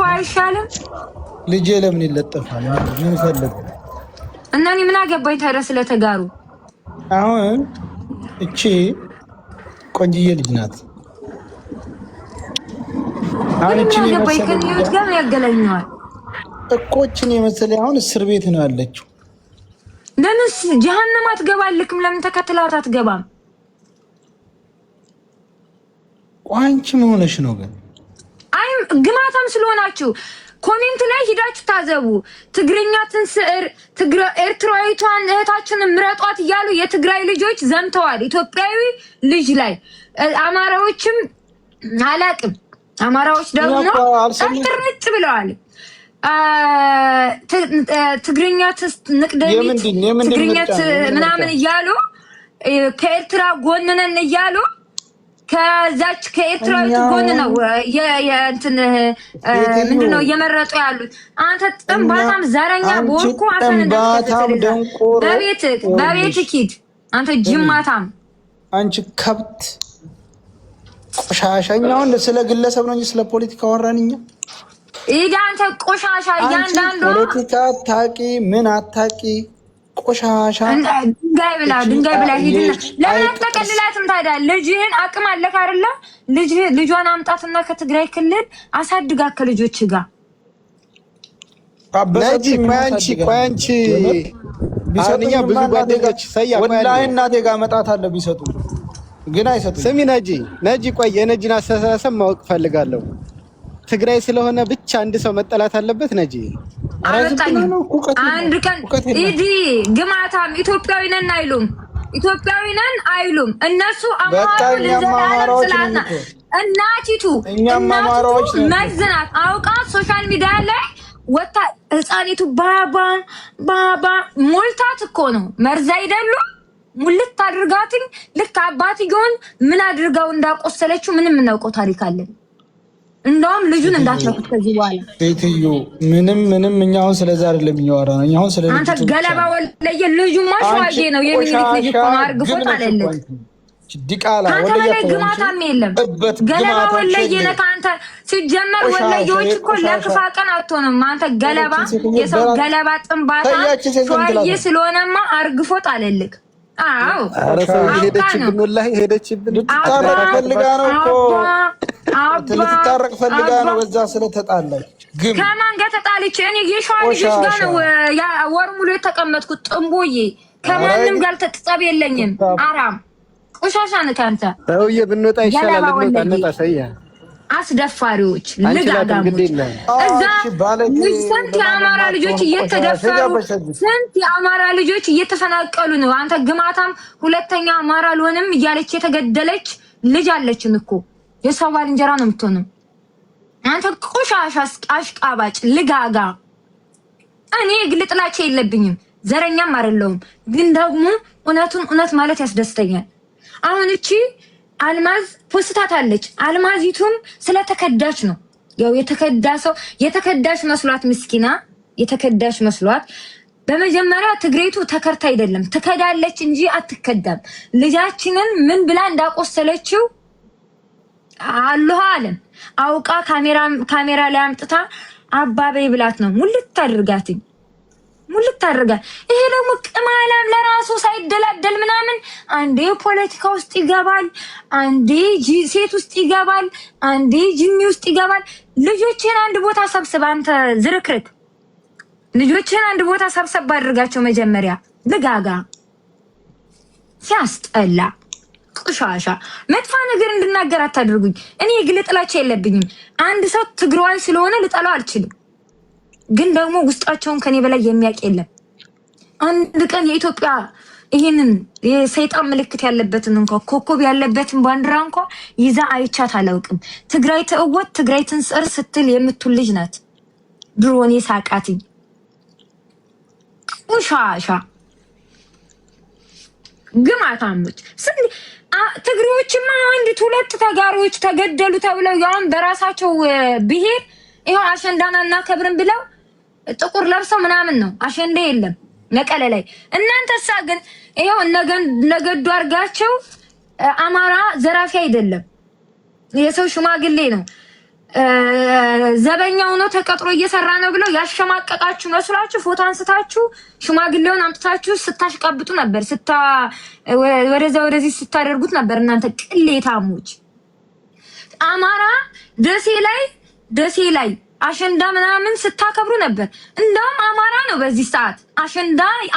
ብትለጥፈው አይሻልም? ልጄ ለምን ይለጠፋል? ምን ፈልግ እና እኔ ምን አገባኝ ታዲያ ስለተጋሩ? አሁን እቺ ቆንጅዬ ልጅ ናት። አሁን እቺ ከኒውት ጋር ያገናኘዋል እኮ እቺን የመሰለ አሁን እስር ቤት ነው ያለችው። ለምንስ ጀሃነም አትገባልክም? ለምን ተከትላት አትገባም? አንቺ ምን ሆነሽ ነው ግን? አይ ግማታም ስለሆናችሁ ኮሜንት ላይ ሂዳችሁ ታዘቡ። ትግርኛ ትንስር ኤርትራዊቷን እህታችንን ምረጧት እያሉ የትግራይ ልጆች ዘምተዋል ኢትዮጵያዊ ልጅ ላይ። አማራዎችም አላቅም አማራዎች ደግሞ አልተረጭ ብለዋል። ትግርኛ ንቅደሚት ትግርኛ ምናምን እያሉ ከኤርትራ ጎን ነን እያሉ ከዛች ከኤርትራዊት ጎን ነው የእንትን ምንድነው እየመረጡ ያሉት። አንተ ጥንባታም ዘረኛ ቦርኩ በቤት ኪድ አንተ ጅማታም አንቺ ከብት ቆሻሻኛውን ስለ ግለሰብ ነው እንጂ ስለ ፖለቲካ ወራንኛ ይሄ አንተ ቆሻሻ እያንዳንዱ ፖለቲካ አታቂ ምን አታቂ ቆሻሻ ድንጋይ ብላ ሂድና ለምን አትጠቀልላትም ታዲያ? ልጅህን አቅም አለክ አይደለ? ልጇን አምጣትና ከትግራይ ክልል አሳድጋ ከልጆች ጋር ነጂ ቆያንቺ ቢሰጡኛ ብዙ ጓደኞች ሰያ ወላሂ እናቴ ጋር መጣት አለ ቢሰጡ ግን አይሰጡም። ስሚ ነጂ ቆይ የነጂን አስተሳሰብ ማወቅ ፈልጋለሁ። ትግራይ ስለሆነ ብቻ አንድ ሰው መጠላት አለበት? ነጂ አንድ ቀን ኢዲ ግማታም ኢትዮጵያዊ ነን አይሉም እነሱ አማራዎች እናቲቱ መዝናት አውቃ ሶሻል ሚዲያ ላይ ወጣ ህፃኒቱ ባባ ሞልታት እኮ ነው መርዛ አይደሉ ሙልት አድርጋትኝ ልክ አባትየውን ምን አድርጋው እንዳቆሰለችው ምንም እናውቀው ታሪክ አለን። እንደውም ልጁን እንዳትነኩት ከዚህ በኋላ ቤትዩ ምንም እኛውን ስለዛ አይደለም የሚያወራው እኛውን ስለ አንተ ገለባ ወለየ ልጁ ማሽዋጌ ነው የሚኒክ ልጅ እኮ ነው አርግፎት አይደለም ዲቃላ ወለየ ግማታም የለም ገለባ ወለየ ነው አንተ ሲጀመር ወለየዎች እኮ ለክፋ ቀን አትሆንም አንተ ገለባ የሰው ገለባ ጥንባታ ሸዋዬ ስለሆነማ አርግፎት አለልክ። አዎ ሄደችብን ወላሂ ሄደችብን ልትታረቅ ፈልጋ ነው እኮ ልትታረቅ ፈልጋ ነው። በዛ ስለተጣላች ግን ከማን ጋር ተጣልቼ? እኔ የሸዋ ልጆች ጋር ነው ወር ሙሉ የተቀመጥኩት። ጥንቦዬ ከማንም ጋር ተጥጸብ የለኝም። አራም ቆሻሻ ነህ አንተ። ሰውዬ ብንወጣ ይሻላል። ብንወጣ ሰያ አስደፋሪዎች ልጋጋሞች እዛ ስንት የአማራ ልጆች እየተደፈሩ ስንት የአማራ ልጆች እየተፈናቀሉ ነው። አንተ ግማታም ሁለተኛ አማራ አልሆንም እያለች የተገደለች ልጅ አለችን እኮ የሰው ባልንጀራ ነው የምትሆነው። አንተ ቆሻሻ አሽቃባጭ ልጋጋ። እኔ ግል ጥላቻ የለብኝም ዘረኛም አይደለሁም፣ ግን ደግሞ እውነቱን እውነት ማለት ያስደስተኛል። አሁን እቺ አልማዝ ፖስታታለች። አልማዚቱም ስለተከዳች ነው ያው የተከዳሽ መስሏት ምስኪና የተከዳሽ መስሏት። በመጀመሪያ ትግሬቱ ተከርታ አይደለም ትከዳለች እንጂ አትከዳም። ልጃችንን ምን ብላ እንዳቆሰለችው አላህ አለም አውቃ ካሜራ ላይ አምጥታ አባበይ ብላት ነው ሙልት አድርጋት። ይሄ ደግሞ ቅማላም ለራሱ ሳይደላደል ምናምን አንዴ ፖለቲካ ውስጥ ይገባል፣ አንዴ ሴት ውስጥ ይገባል፣ አንዴ ጂኒ ውስጥ ይገባል። ልጆችን አንድ ቦታ ሰብስብ አንተ ዝርክርክ። ልጆችን አንድ ቦታ ሰብሰብ አድርጋቸው መጀመሪያ። ልጋጋ ሲያስጠላ ቆሻሻ መጥፋ ነገር እንድናገር አታድርጉኝ። እኔ የግል ጥላቻ የለብኝም። አንድ ሰው ትግሯን ስለሆነ ልጠላው አልችልም፣ ግን ደግሞ ውስጣቸውን ከኔ በላይ የሚያውቅ የለም። አንድ ቀን የኢትዮጵያ ይሄንን የሰይጣን ምልክት ያለበትን እንኳን ኮከብ ያለበትን ባንዲራ እንኳን ይዛ አይቻት አላውቅም። ትግራይ ተእወት ትግራይ ትንስር ስትል የምትል ልጅ ናት። ድሮኔ ሳቃትኝ ቆሻሻ ግማታሞች። ትግሬዎችማ አንድ ሁለት ተጋሪዎች ተገደሉ ተብለው ያውን በራሳቸው ብሄር ይሄው አሸንዳና እናከብርን ብለው ጥቁር ለብሰው ምናምን ነው። አሸንዳ የለም መቀሌ ላይ። እናንተሳ ግን ይሄው ነገዱ አርጋቸው አማራ ዘራፊ አይደለም የሰው ሽማግሌ ነው። ዘበኛው ነው ተቀጥሮ እየሰራ ነው ብለው ያሸማቀቃችሁ መስሏችሁ ፎቶ አንስታችሁ ሽማግሌውን አምጥታችሁ ስታሽቃብጡ ነበር። ወደዚህ ስታደርጉት ነበር። እናንተ ቅሌታሞች አማራ ደሴ ላይ አሸንዳ ምናምን ስታከብሩ ነበር። እንደውም አማራ ነው በዚህ ሰዓት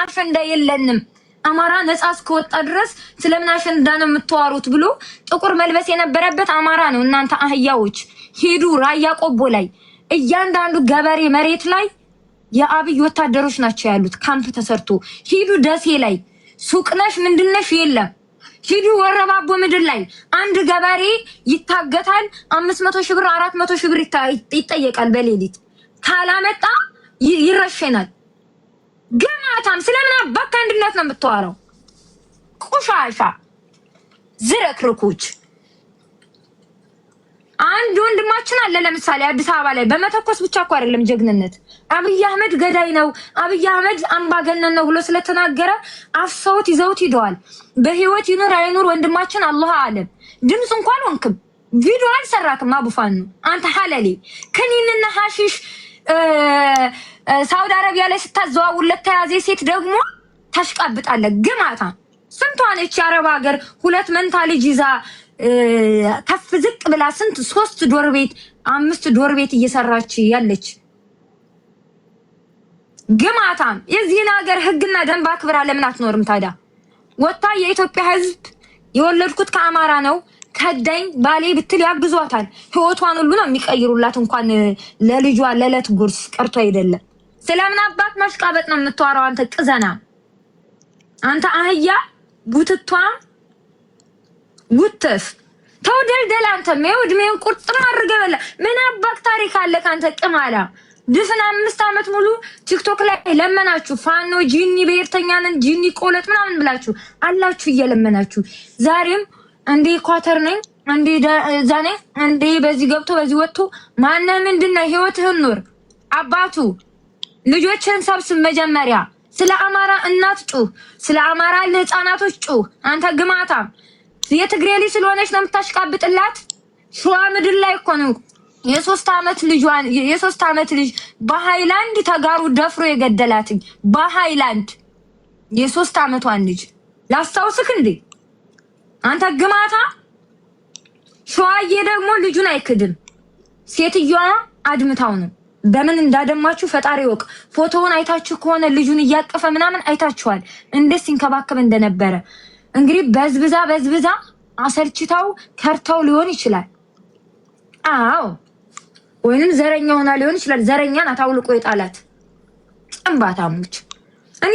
አሸንዳ የለንም አማራ ነፃ እስከወጣ ድረስ ስለምን አሸንዳ ነው የምትዋሩት ብሎ ጥቁር መልበስ የነበረበት አማራ ነው። እናንተ አህያዎች ሂዱ ራያ ቆቦ ላይ እያንዳንዱ ገበሬ መሬት ላይ የአብይ ወታደሮች ናቸው ያሉት ካምፕ ተሰርቶ። ሂዱ ደሴ ላይ ሱቅነሽ ምንድነሽ የለም። ሂዱ ወረባቦ ምድር ላይ አንድ ገበሬ ይታገታል 500 ሺህ ብር 400 ሺህ ብር ይጠየቃል። በሌሊት ካላመጣ ይረሸናል። ገማታም ስለምን አባክ አንድነት ነው የምትዋረው? ቆሻሻ ዝረክርኩች። አንድ ወንድማችን አለ ለምሳሌ አዲስ አበባ ላይ በመተኮስ ብቻ እኮ አይደለም ጀግንነት። አብይ አህመድ ገዳይ ነው፣ አብይ አህመድ አምባገነን ነው ብሎ ስለተናገረ አፍሰውት ይዘውት ሂደዋል። በህይወት ይኑር አይኑር ወንድማችን አላህ አለም። ድምጽ እንኳን ወንክም ቪዲዮ አልሰራክም። አቡፋኑ አንተ ሐለሌ ከኒንና ሐሺሽ ሳውዲ አረቢያ ላይ ስታዘዋውር ለተያዘ ሴት ደግሞ ታሽቃብጣለህ። ግማታ ስንቷ ነች የአረብ ሀገር ሁለት መንታ ልጅ ይዛ ከፍ ዝቅ ብላ ስንት 3 ዶር ቤት 5 ዶር ቤት እየሰራች ያለች ግማታም። የዚህን ሀገር ህግና ደንብ አክብራ ለምን አትኖርም ታዲያ? ወጣ የኢትዮጵያ ህዝብ የወለድኩት ከአማራ ነው ከዳኝ ባሌ ብትል ያግዟታል። ህይወቷን ሁሉ ነው የሚቀይሩላት። እንኳን ለልጇ ለለት ጉርስ ቀርቶ አይደለም። ስለምን አባት ማሽቃበጥ ነው የምትዋራው? አንተ ቅዘና፣ አንተ አህያ ቡትቷ ውትፍ ተውደልደል። አንተ እድሜን ቁርጥም አድርገህ በላ። ምን አባክ ታሪክ አለ ካንተ ቅማላ? ድፍን 5 ዓመት ሙሉ ቲክቶክ ላይ ለመናችሁ። ፋኖ ጂኒ ብሔርተኛ ነን ጂኒ ቆለጥ ምናምን ብላችሁ አላችሁ እየለመናችሁ። ዛሬም እንዴ ኳተር ነኝ እንዴ ዛኔ እንዴ በዚህ ገብቶ በዚህ ወጥቶ ማን ምንድነው? ህይወትህን ኑር አባቱ። ልጆችን ሰብስብ መጀመሪያ። ስለ አማራ እናት ጩህ፣ ስለ አማራ ለህፃናቶች ጩህ። አንተ ግማታም የትግሬ ልጅ ስለሆነች ነው የምታሽቃብጥላት። ሸዋ ምድር ላይ እኮ ነው የ3 ዓመት ልጅ በሃይላንድ ተጋሩ ደፍሮ የገደላትኝ። በሃይላንድ የ3 ዓመቷን ልጅ ላስታውስክ እንዴ አንተ ግማታ። ሸዋዬ ደግሞ ልጁን አይክድም። ሴትዮዋ አድምታው ነው። በምን እንዳደማችሁ ፈጣሪ ወቅ። ፎቶውን አይታችሁ ከሆነ ልጁን እያቀፈ ምናምን አይታችኋል፣ እንዴት ሲንከባከብ እንደነበረ። እንግዲህ በዝብዛ አሰልችታው ከርታው ሊሆን ይችላል። አዎ ወይንም ዘረኛ ሆና ሊሆን ይችላል። ዘረኛን አታውልቆ የጣላት ጥንባታሞች። እኔ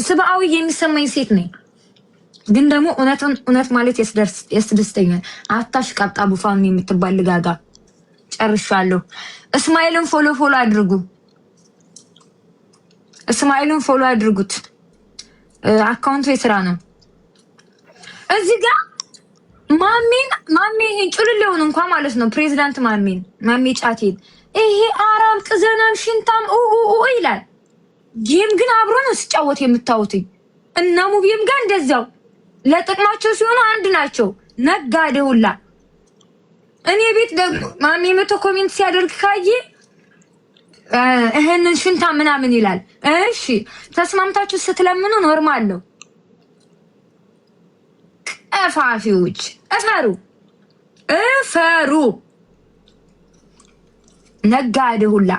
ስብአዊ የሚሰማኝ ሴት ነኝ፣ ግን ደግሞ እውነት ማለት ያስደስተኛል። አታሽቃብጣ ቡፋኑ የምትባል ልጋጋ። ጨርሻለሁ። እስማኤልን ፎሎ አድርጉ። እስማኤልን ፎሎ አድርጉት። አካውንቱ የስራ ነው። እዚህ ጋር ማሜ ይሄን ጭልሌውን እንኳን ማለት ነው ፕሬዚዳንት ማሜ ጫቴን ይሄ አራም ቅዘናም ሽንታም ይላል። ጌም ግን አብሮ ነው ሲጫወት የምታዩትኝ። እና ሙቢም ጋር እንደዛው ለጥቅማቸው ሲሆኑ አንድ ናቸው። ነጋዴ ሁላ እኔ ቤት ደግሞ ማሜ መቶ ኮሜንት ሲያደርግ ካየ እህንን ሽንታ ምናምን ይላል። እሺ ተስማምታችሁ ስትለምኑ ኖርማል ነው። ቀፋፊዎች እፈሩ ነጋዴ ሁላ።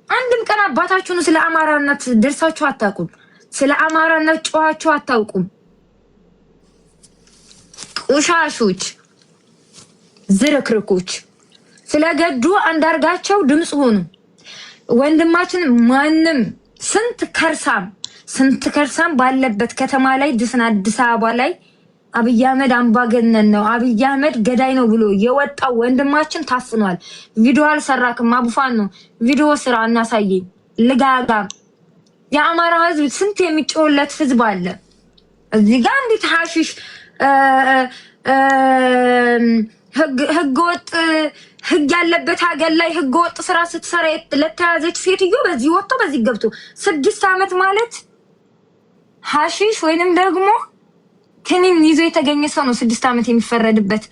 አንድም ቀን አባታችሁን ስለ አማራነት ደርሳችሁ አታውቁም። ስለ አማራነት ጨዋችሁ አታውቁም። ቆሻሾች ዝርክርኮች። ስለገዱ አንዳርጋቸው ድምጽ ሆኑ። ወንድማችን ማንም ስንት ከርሳም ባለበት ከተማ ላይ ድስና አዲስ አበባ ላይ አብይ አህመድ አምባገነን ነው፣ አብይ አህመድ ገዳይ ነው ብሎ የወጣው ወንድማችን ታፍኗል። ቪዲዮ አልሰራክም። አቡፋን ነው ቪዲዮ ስራ እናሳየኝ። ልጋጋም የአማራ ህዝብ ስንት የሚጮህለት ህዝብ አለ። እዚህ ጋር እንዴት ሐሺሽ ህገወጥ ህግ ያለበት ሀገር ላይ ህገወጥ ስራ ስትሰራ ለተያዘች ሴትዮ በዚህ ወጥቶ በዚህ ገብቶ 6 ዓመት ማለት ሐሺሽ ወይንም ደግሞ ክኒን ይዞ የተገኘ ሰው ነው 6 ዓመት የሚፈረድበት።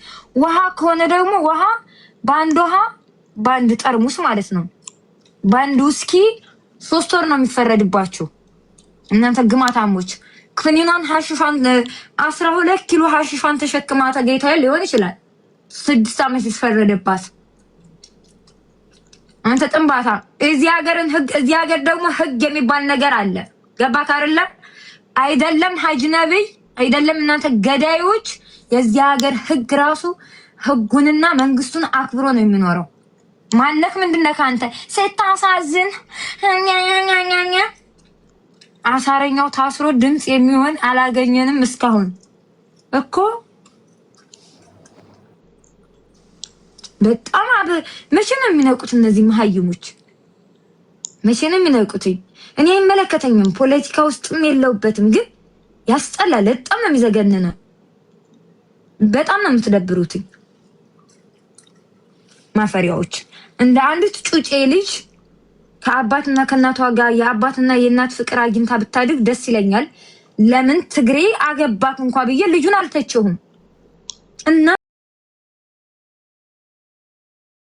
ውሃ ከሆነ ደግሞ ውሃ በአንድ ውሃ በአንድ ጠርሙስ ማለት ነው በአንድ ውስኪ 3 ወር ነው የሚፈረድባችሁ እናንተ ግማታሞች። ክኒናን ሐሽሻን 12 ኪሎ ሐሽሻን ተሸክማ ተገይታ ሊሆን ይችላል 6 ዓመት ይፈረድባት። አንተ ጥንባታ እዚህ ሀገርን ህግ እዚህ ሀገር ደግሞ ህግ የሚባል ነገር አለ። ገባክ አይደለ? አይደለም ሐጅ ነብይ አይደለም እናንተ ገዳዮች የዚህ ሀገር ህግ ራሱ ህጉንና መንግስቱን አክብሮ ነው የሚኖረው። ማነክ ምንድነው ካንተ ስታሳዝን አሳረኛው ታስሮ ድምጽ የሚሆን አላገኘንም እስካሁን እኮ በጣም መቼ ነው የሚነቁት እነዚህ መሀይሞች? መቼ ነው የሚነቁት? እኔ አይመለከተኝም፣ ፖለቲካ ውስጥም የለውበትም፣ ግን ያስጠላል። በጣም ነው የሚዘገነነው። በጣም ነው የምትደብሩት ማፈሪያዎች። እንደ አንዲት ጩጬ ልጅ ከአባትና ከእናቷ ጋር የአባትና የእናት ፍቅር አግኝታ ብታድግ ደስ ይለኛል። ለምን ትግሬ አገባክ እንኳን ብዬ ልጁን አልተቸውም እና